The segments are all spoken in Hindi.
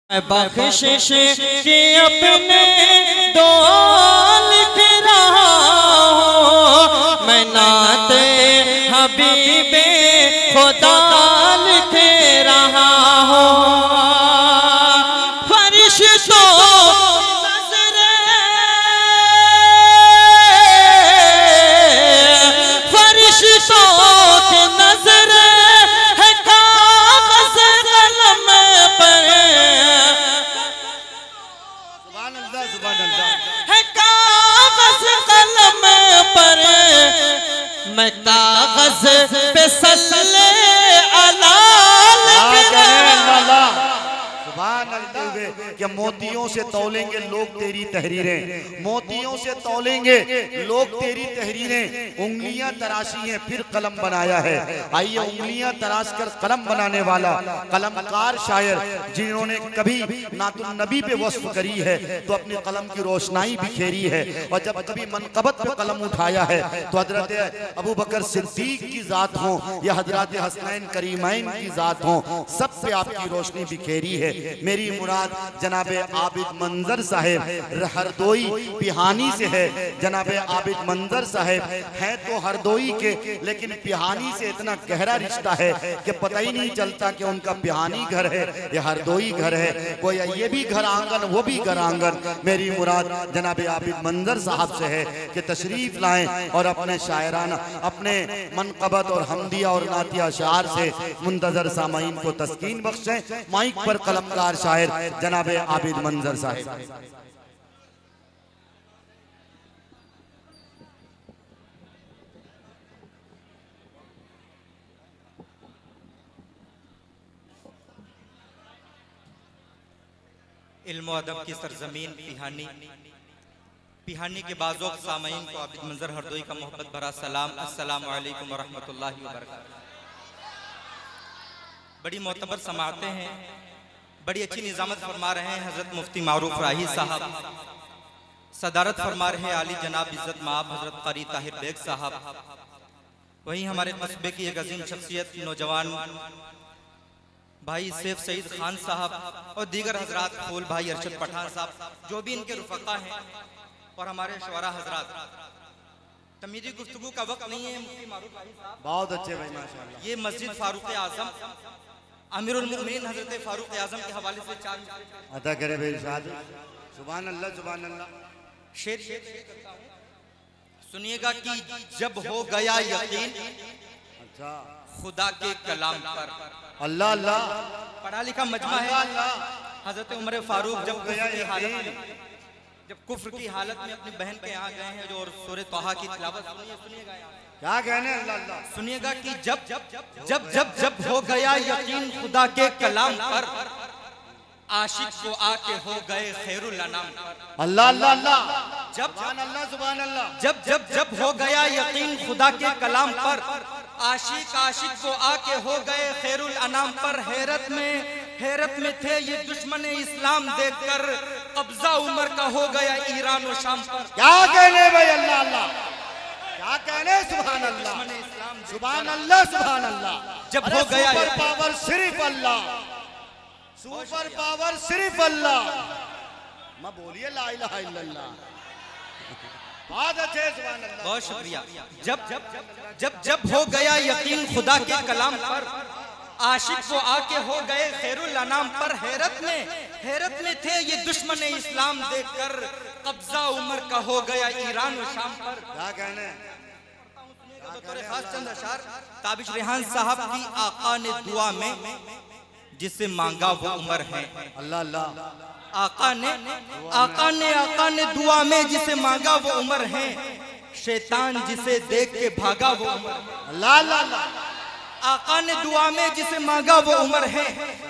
बख्शिश की अपने दो लिख रहा हूँ, मैं नाते हबीबे खुदा लिख रहा हूँ। फरिश्तों की नजर है कागज कलम पर, है कागज कलम पर, मैं कागज पे सल्ले अला लिख रहा हूं। कि मोतियों से तौलेंगे लोग तेरी तहरीरें, मोतियों से तौलेंगे लोग तेरी तहरीरें। उंगलियां तराशी हैं फिर कलम बनाया है। आइए उंगलियां तराश कर कलम बनाने वाला कलमकार शायर जिन्होंने कभी नातुन नबी पे वस्फ करी है तो अपनी कलम की रोशनाई बिखेरी है, और जब कभी मनकबत पे कलम उठाया है तो हजरत अबू बकर सिद्दीक की जात हो या हजरत हसनैन करीमैन की जात हो, सब पे आपकी रोशनी बिखेरी है। मेरी मुराद जनाबे आबिद मंजर साहेब हरदोई पिहानी से है। जनाबे आबिद मंजर साहेब हैं तो हरदोई के, लेकिन पिहानी से इतना गहरा रिश्ता है कि पता ही नहीं चलता कि उनका पिहानी घर है या हरदोई घर है। कोई ये भी घर आंगन वो भी घर आंगन। मेरी मुराद जनाबे आबिद मंजर साहब से है कि तशरीफ लाएं और अपने शायराना अपने मनकबत और हमदिया और नातिया शार से मुंतजर सामाइन को तस्कीन बख्शें। माइक पर कलमकार शायर जनाबे आबिद मंजर साहब। इल्म व अदब की सरजमीन पिहानी, पिहानी के बाज़ोक सामईन को आबिद मंजर हरदोई का मोहब्बत भरा सलाम। अस्सलामु अलैकुम व रहमतुल्लाहि व बरकातुहू। बड़ी मोतबर समाअतें हैं, बड़ी अच्छी निज़ामत फरमा रहे हैं हज़रत मुफ्ती मारूफ राही साहब, सदारत फरमा रहे हैं आली जनाब इज़्ज़त माब हज़रत क़ारी ताहिर बेग साहब। वहीं हमारे कस्बे की एक अजीम शख्सियत नौजवान भाई सैफ सईद खान साहब और दीगर हजरात, फूल भाई अरशद पठान साहब, जो भी इनके रुफ़क़ा हैं, और हमारे शुअरा हजरात। तमीज़ी गुफ्तगू का वक्त नहीं है। मुफ्ती मारूफ राही साहब बहुत अच्छे भाई माशाअल्लाह। ये मस्जिद फारूक आज़म अमीरुल मोमिनीन हज़रत फारूक आज़म के हवाले से चार अता करे भाई इरशाद। सुभान अल्लाह सुभान अल्लाह। शेर सुनिएगा कि जब हो गया यकीन अच्छा खुदा के कलाम पर। अल्लाह अल्लाह। पढ़ा लिखा मजमा है। हज़रत उमर फारूक जब कुफ्र की हालत में अपनी बहन के यहाँ गए हैं, जो और सूरह तोहा की तिलावत सुनिएगा क्या कहने अल्लाह अल्लाह। सुनिएगा कि जब जब जब जब हो गया यकीन खुदा के कलाम पर, आशिक को आके हो गए खैरुल अनाम पर। अल्लाह अल्लाह अल्लाह। जब अल्लाह सुभान अल्लाह। जब जब जब हो गया यकीन खुदा के कलाम पर, आशिक को आके हो गए खैरुल अनाम पर। हैरत में थे ये दुश्मन इस्लाम देखकर, कब्जा उमर का हो गया ईरान और शाम पर। क्या कहने भाई अल्लाह अल्लाह, क्या कहने सुभान अल्लाह सुभान अल्लाह सुभान अल्लाह। जब हो गया सुपर पावर सिर्फ अल्लाह, सुपर पावर सिर्फ अल्लाह। मैं बोलिए ला इलाहा इल्लल्लाह। बहुत अच्छे सुभान अल्लाह। बहुत शुक्रिया। जब हो गया यकीन खुदा के कलाम पर, आशिक को आके हो गए खैरुल अनाम पर। हैरत में थे ये दुश्मन इस्लाम देखकर, कब्जा उमर का हो गया ईरान और शाम पर। क्या कहने खास चंद अशार ताबिश रेहान साहब की आका ने दुआ में जिसे मांगा वो उमर है। अल्लाह अल्लाह। आका ने दुआ में जिसे मांगा वो उमर है, शैतान जिसे देख के भागा वो उमर। अल्लाह अल्लाह। आका ने दुआ में जिसे मांगा वो उमर है,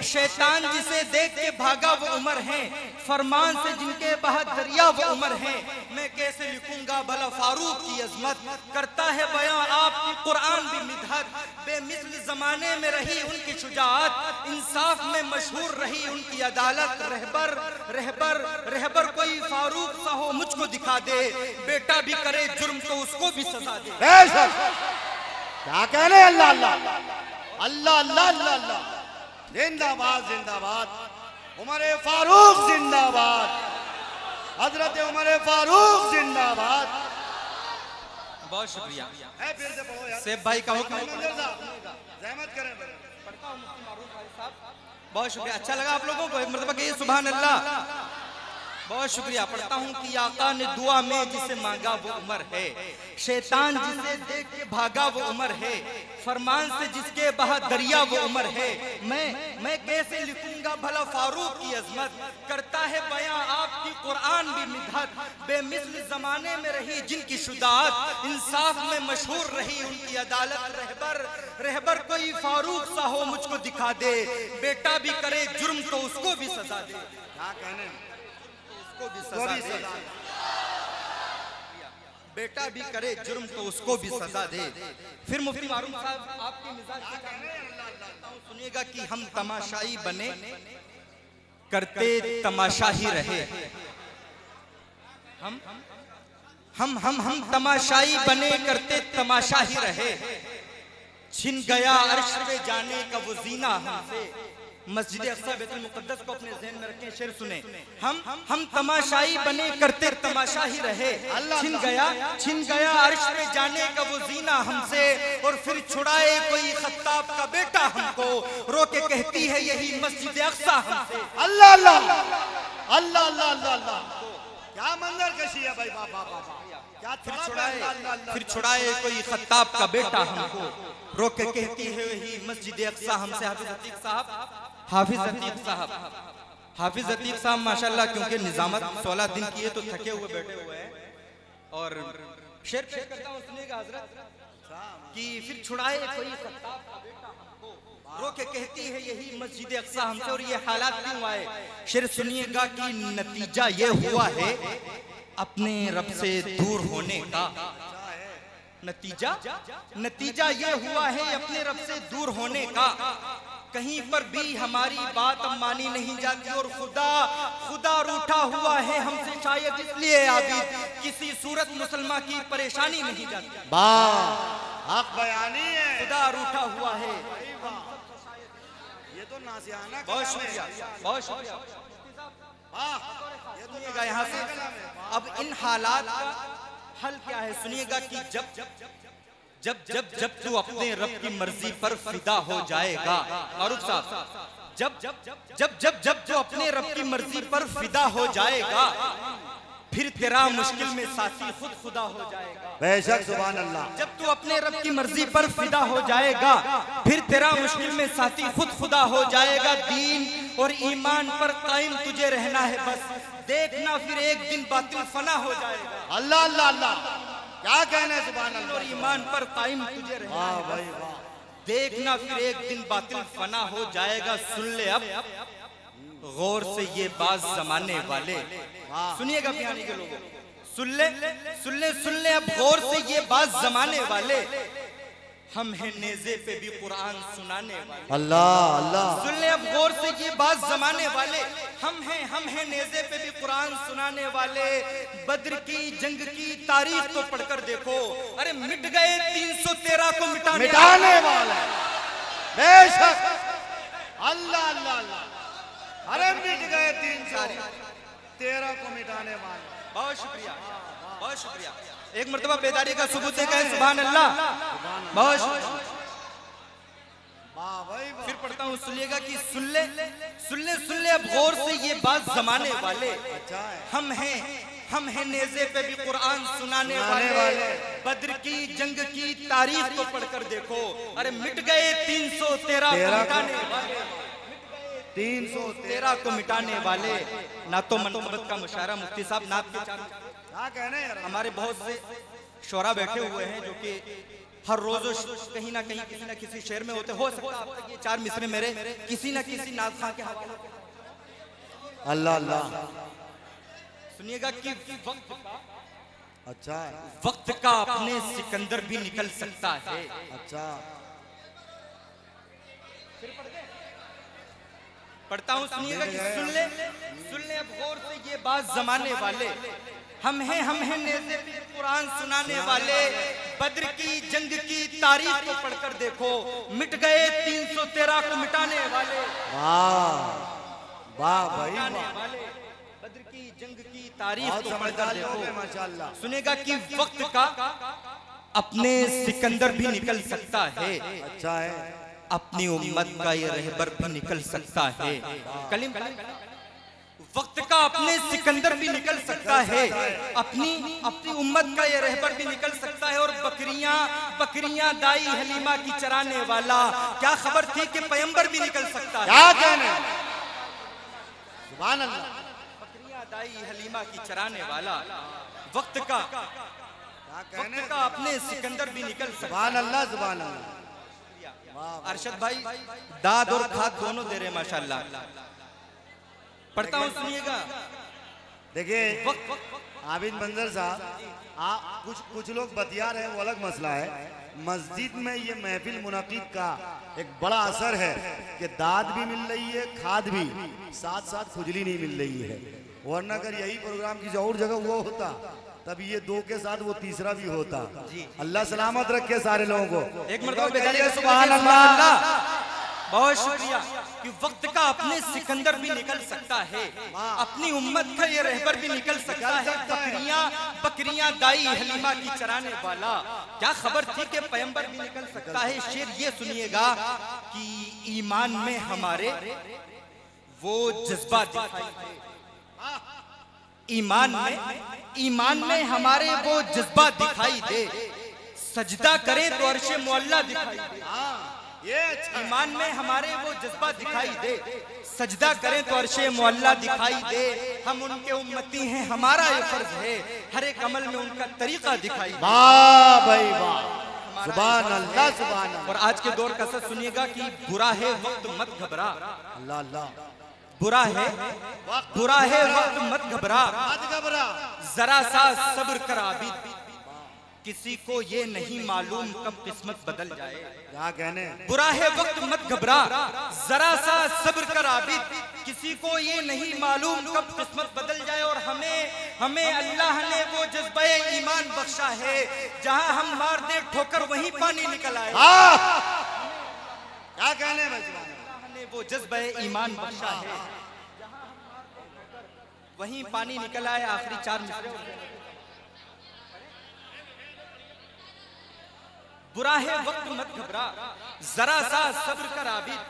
शैतान जिसे देख के भागा वो उमर है। फरमान से जिनके बहा दरिया वो उमर है, मैं कैसे लिखूंगा भला फारूक की अजमत। करता है बयां आपकी कुरान भी मिदहत, बेमिसल जमाने में रही उनकी शुजाअत, इंसाफ में मशहूर रही उनकी अदालत। रहबर कोई फारूक सा हो मुझको दिखा दे, बेटा भी करे जुर्म तो उसको भी सजा दे। क्या कह रहे अल्लाह अल्लाह अल्लाह अल्लाह अल्लाह अल्लाह। जिंदाबाद जिंदाबाद। उमर फारूक जिंदाबाद, हजरत उमर फारूक जिंदाबाद। बहुत शुक्रिया। फिर से पढ़ो यार, सेब भाई का हुक्म। जहमत करें। बहुत शुक्रिया, अच्छा लगा आप लोगों को? एक मरतबा कहिए सुभान अल्लाह। बहुत शुक्रिया। पढ़ता हूँ कि आका ने दुआ में जिसे मांगा वो उमर है, शैतान जिसे देख के भागा वो उमर है, फरमान से जिसके बहा दरिया वो उमर है। मैं कैसे लिखूंगा भला फारूक की अजमत, करता है बयां आपकी कुरान भी मिदहत। बेमिसल जमाने में रही जिनकी शुजाअत, इंसाफ में मशहूर रही उनकी अदालत। रहबर कोई फारूक सा हो मुझको दिखा दे, बेटा भी करे जुर्म तो उसको भी सजा दे। क्या कहने, उसको भी सजा दे। बेटा भी करे जुर्म तो उसको भी सजा दे। फिर मुफ्ती मारूम साहब आपकी मिजाज सुनिएगा कि हम तमाशाई बने करते तमाशा ही रहे। हम तमाशाई बने करते तमाशा ही रहे। छिन गया अर्श पे जाने का वो जीना हमसे। मस्जिद अक्सा बैतुल मुक़द्दस को अपने ज़हन में रखें, शेर सुने। हम तमाशाई बने करते तमाशा ही रहे। छिन गया अर्श पे जाने का वो जीना हमसे, और फिर छुड़ाए कोई खत्ताब का बेटा हमको, रो के कहती है यही मस्जिद अक्सा हमसे। अल्लाह अल्लाह अल्लाह अल्लाह अल्लाह, क्या मंजर कशी है भाई, बाबा बाबा क्या। फिर छुड़ाए कोई खत्ताब का बेटा हमको, रो के कहती है यही मस्जिद अक्सा हमसे। हाफिज अतीक साहब, हाफिज अतीक साहब माशाल्लाह, क्योंकि निजामत 16 दिन किए तो थके हुए बैठे हुए हैं। और शेर करता हूं, सुनिएगा हजरत, कि फिर छुड़ाए कोई खत्ताब का बेटा हमको, रो के कहती है यही मस्जिद अक्सा हमसे। और ये हालात क्यों आए, शेर सुनिएगा कि नतीजा ये हुआ है अपने रब से दूर होने का। नतीजा ये हुआ है अपने रब से दूर होने का। कहीं पर भी हमारी बात मानी नहीं जाती, और खुदा रूठा हुआ है हमसे, शायद इसलिए आबिद किसी सूरत मुसलमान की परेशानी नहीं जाती। हक बयानी है, खुदा रूठा हुआ है। ये तो नासियाना। बहुत शुक्रिया, बहुत शुक्रिया। सुनिएगा यहाँ से, अब इन हालात का हल क्या है सुनिएगा कि जब तू अपने रब की मर्जी पर फिदा हो जाएगा। मारूफ साहब, जब तू अपने रब की मर्जी पर फिदा हो जाएगा, फिर तेरा मुश्किल में साथी खुद खुदा हो जाएगा। बेशक, सुभान अल्लाह। जब तू अपने रब की मर्जी पर फिदा हो जाएगा, फिर तेरा मुश्किल में साथी खुद खुदा हो जाएगा। दीन और ईमान पर कायम तुझे रहना है बस, देखना फिर एक दिन बातिल फना हो जाएगा। अल्लाह अल्लाह अल्लाह, क्या कहना है, सुभान अल्लाह। और ईमान पर कायम तुझे रहना है भाई वाह, देखना फिर एक दिन बातिल फना हो जाएगा। सुन ले अब गौर से ये बात जमाने वाले, सुनिएगा बिहानी के लोगों, सुन ले अब गौर से ये बात जमाने वाले। हम हैं नेज़े पे भी कुरान सुनाने वाले। अल्लाह अल्लाह, सुन ले अब गौर से ये बात जमाने वाले। हम हैं नेज़े पे भी कुरान सुनाने वाले। बद्र की जंग की तारीख तो पढ़कर देखो, अरे मिट गए 313 को मिटाने वाले। बेशक, अल्लाह अल्लाह अल्लाह, अरे मिट गए 313 को मिटाने वाले। बहुत शुक्रिया, बहुत शुक्रिया। एक मर्तबा बेदारी का सबूत देखा है, सुभान अल्लाह। बहुत फिर पढ़ता हूँ, सुनिएगा कि सुन ले अब गौर से ये बात जमाने वाले। हम हैं नेज़े पे भी कुरान सुनाने वाले। बद्र की जंग की तारीख तो पढ़कर देखो, अरे मिट गए 313 को मिटाने वाले। 313 को मिटाने वाले। ना तो मनकबत का मुशायरा मुफ्ती साहब नात के क्या कहने यार, हमारे बहुत से शोरा बैठे हुए हैं जो कि हर रोज कहीं ना कहीं किसी न किसी शहर में होते। हो सकता है ये 4 मिसरे मेरे किसी न किसी नात खां के हाथ। अल्लाह अल्लाह, सुनिएगा कि अच्छा, वक्त का अपने सिकंदर भी निकल सकता है। अच्छा, पढ़ता हूँ, सुनिएगा कि सुन ले अब गौर से ये बात जमाने वाले। हम हैं नेज़े पे कुरान सुनाने वाले। बद्र की जंग की तारीख को पढ़कर देखो, मिट गए 313 को मिटाने वाले। वाह भाई आने वाह, वाले बद्र की जंग की तारीख बहुत को पढ़कर समझदार लोग हैं देखो, माशाल्लाह। सुनेगा कि वक्त का अपने सिकंदर भी निकल सकता है, अच्छा है, अपनी उम्मत का ये रहबर भी निकल सकता है। कलीम वक्त का अपने सिकंदर भी निकल सकता है, अपनी उम्मत का ये रहबर भी निकल सकता है। और बकरियां दाई हलीमा की चराने वाला, क्या खबर थी कि पैगंबर भी निकल सकता है। क्या कहने, सुभान अल्लाह। बकरियां दाई हलीमा की चराने वाला, वक्त का अपने सिकंदर भी निकल सकता है। सुभान अल्लाह, सुभान अल्लाह। अरशद भाई दाद और खाद दोनों दे रहे हैं माशाल्लाह। पढ़ता हूँ, सुनिएगा। देखिए आबिद मंजर साहब, कुछ लोग बतिया रहे हैं, वो अलग मसला है। मस्जिद में ये महफिल मुनाकिद का एक बड़ा असर है कि दाद भी मिल रही है, खाद भी, साथ साथ खुजली नहीं मिल रही है। वरना अगर यही प्रोग्राम किसी और जगह वो होता तब ये दो के साथ वो तीसरा भी होता। अल्लाह सलामत रखे सारे लोगों को। एक मरतबा सुभान अल्लाह। बहुत शुक्रिया कि वक्त का अपने सिकंदर भी निकल सकता है, अपनी उम्मत का ये रहबर भी निकल सकता है। बकरियां दाई हलीमा की चराने वाला, क्या खबर थी कि पैगंबर भी निकल सकता है। शेर ये सुनिएगा कि ईमान में हमारे वो जज्बा दिखाई दे, ईमान में हमारे वो जज्बा दिखाई दे, सजदा करें तो अर्शे मुअल्ला दिखाई दे। ये अच्छा, ईमान में हमारे वो जज्बा दिखाई दे, सजदा करें तो अर्शे मुअल्ला दिखाई दे। हम उनके उम्मती हैं, हमारा ये फर्ज है, हर एक अमल में उनका तरीका दिखाई दे। वाह भाई वाह, सुभान अल्लाह, सुभान अल्लाह। और आज के दौर का सच सुनिएगा कि बुरा है वक्त मत घबरा, अल्लाह अल्लाह। बुरा है वक्त मत घबरा, जरा सा सब्र कर आबिद, किसी को ये नहीं मालूम कब किस्मत बदल जाए। क्या कहने, बुरा है वक्त मत घबरा, जरा सा सब्र कर आबिद, किसी को ये नहीं मालूम कब किस्मत बदल जाए। और हमें अल्लाह ने वो जज्बा ईमान बख्शा है, जहां हम मार दे ठोकर वहीं पानी निकल आए। क्या कहने भाई, अल्लाह ने वो जज्बा ईमान बख्शा है, वहीं पानी निकल आए। आखिरी 4 मिसरे। बुरा है वक्त मत घबरा, जरा सा सब्र कर आबिद,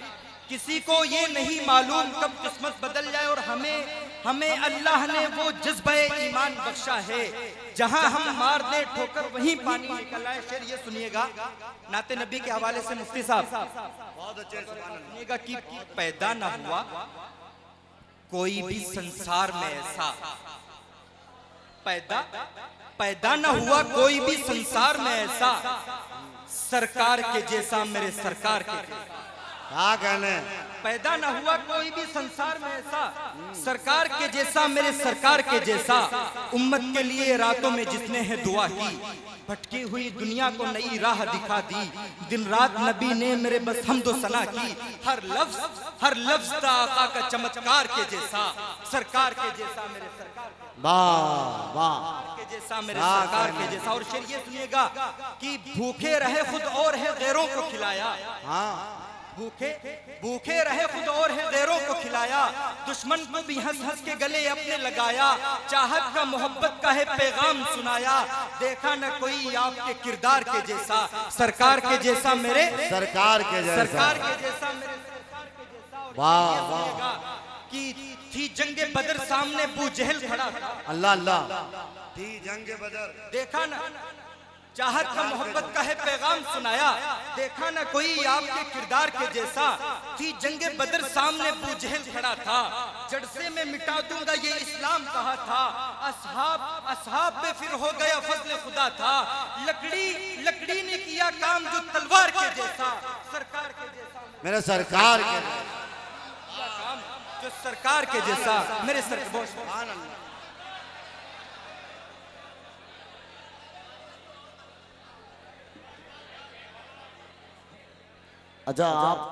किसी को ये नहीं मालूम कब किस्मत बदल जाए। और हमें अल्लाह ने वो जज्बा ईमान बख्शा है, जहां हम मार दे ठोकर वहीं पानी निकल आए। शेर ये सुनिएगा नाते नबी के हवाले से मुफ्ती साहब, बहुत अच्छे, सुनिएगा कि पैदा ना हुआ कोई भी संसार में ऐसा, पैदा न हुआ कोई भी संसार में ऐसा, सरकार के जैसा मेरे सरकार के। क्या कहने, पैदा न हुआ कोई भी संसार में ऐसा, सरकार के जैसा मेरे सरकार के जैसा, उम्मत के लिए रातों में जिसने है दुआ की, भटकी हुई दुनिया को नई राह दिखा दी, दिन रात नबी ने मेरे बस हमदो सना की, हर लफ्ज था आका का चमत्कार के जैसा, सरकार के जैसा मेरे सरकार वाह वाह के जैसा, मेरे सरकार के जैसा। और शेर ये सुनिएगा कि भूखे रहे खुद और है गैरों को खिलाया, भूखे रहे खुद और है गैरों को खिलाया, दुश्मन को भी हंस हंस के गले अपने लगाया, चाहत का मोहब्बत का है पैगाम सुनाया, देखा न कोई आपके किरदार के जैसा, सरकार के जैसा मेरे सरकार के जैसा, सरकार के जैसा मेरे सरकार के जैसा। वाह वाह, कि थी जंगे बदर सामने बू जहल खड़ा था, अल्लाह अल्लाह, थी जंगे बदर, देखा न चाहत का मोहब्बत का है पैगाम सुनाया, देखा ना कोई आपके किरदार के जैसा, थी जंगे बदर सामने बू जहल खड़ा था, जड़ से मैं मिटा दूंगा ये इस्लाम कहा था, असहाब पे फिर हो गया फजल खुदा था, लकड़ी ने किया काम जो तलवार के जैसा, सरकार के जैसा मेरे सरकार के काम जो सरकार के जैसा मेरे सरकार। अच्छा आप